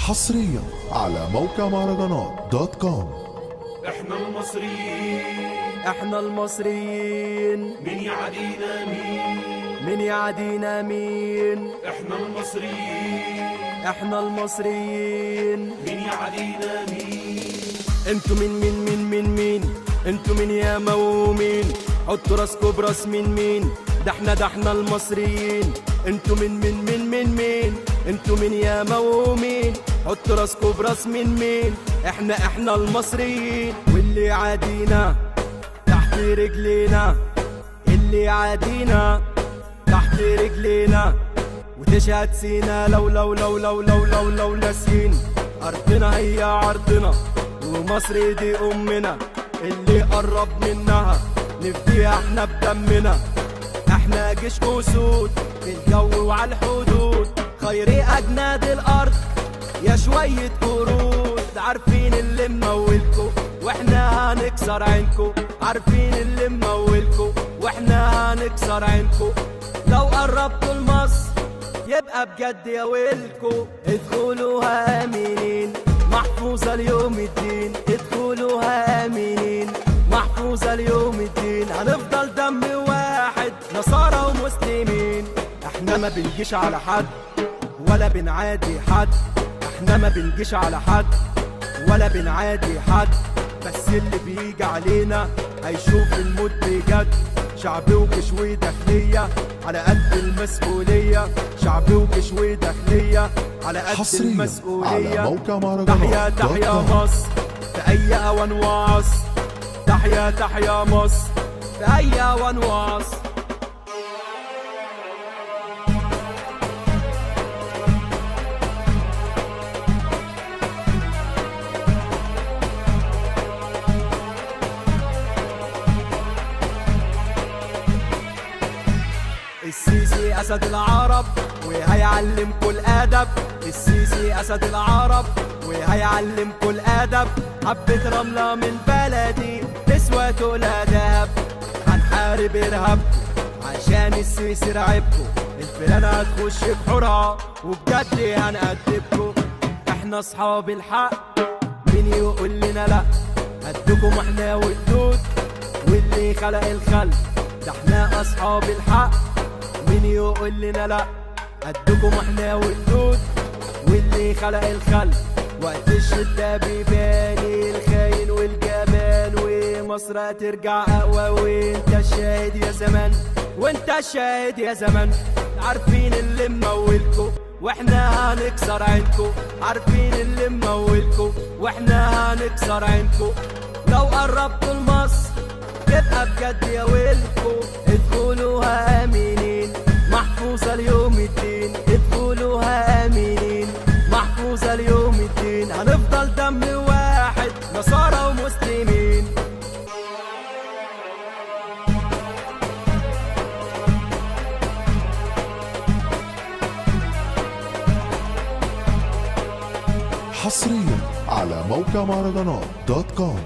حصريا على موقع مهرجانات دوت كوم. احنا المصريين، احنا المصريين، مين يعادينا مين؟ مين يعادينا مين؟ احنا المصريين، احنا المصريين، مين يعادينا مين؟ انتوا مين؟ انتوا مين يا مومين؟ حطوا راسكوا براس مين؟ ده احنا المصريين. انتوا مين؟ انتوا مين يا مومين؟ حطوا راسكوا براس مين؟ احنا المصريين. واللي يعادينا تحت رجلينا، اللي يعادينا تحت رجلينا، وتشهد سينا لو ناسين. أرضنا هي عرضنا، ومصر دي أمنا، اللي قرب منها نفديها احنا بدمنا. احنا جيش أسود في الجو وعلى الحدود، خير أجناد الأرض يا شوية قرود. عارفين اللي ممولكو واحنا هنكسر عينكو، عارفين اللي ممولكو واحنا هنكسر عينكو. لو قربتوا لمصر يبقى بجد يا ويلكو. ادخلوها آمنين محفوظة ليوم الدين، ادخلوها آمنين محفوظة ليوم الدين. هنفضل دم واحد نصارى ومسلمين. احنا ما بنجيش على حد ولا بنعادي حد، احنا ما بنجيش على حد ولا بنعادي حد. بس اللي بيجي علينا هيشوف الموت بجد. شعبي وجيش وداخلية على قد المسؤولية، شعبي وجيش وداخلية على قد حصريا المسؤولية. على موقع مهرجانات تحيا مصر في أي أوان وعصر، تحيا مصر في أي أوان وعصر. السيسي أسد العرب وهيعلمكوا الأدب، السيسي أسد العرب وهيعلمكوا الأدب. حبة رملة من بلدي تسوى تقولها دهب. هنحارب إرهابكوا عشان السيسي رعبكوا، الفيران هتخش بحورها وبجد هنأدبكوا. احنا أصحاب الحق، مين يقول لنا لأ؟ هدكم احنا والدود واللي خلق الخلق، ده احنا أصحاب الحق. مين يقول لنا لا؟ قدكم احنا والدود واللي خلق الخلق. وقت الشدة بيبان الخاين والجبان، ومصر هترجع اقوى. وانت الشاهد يا زمان، وانت الشاهد يا زمان. عارفين اللي ممولكو واحنا هنكسر عينكو، عارفين اللي ممولكو واحنا هنكسر عينكو. لو قربتوا لمصر يبقى بجد يا ويلكو. ادخلوها آمنين محفوظة ليوم الدين، ادخلوها آمنين محفوظة ليوم الدين. هنفضل دم واحد نصارى ومسلمين. حصريا على موقع مهرجانات دوت كوم.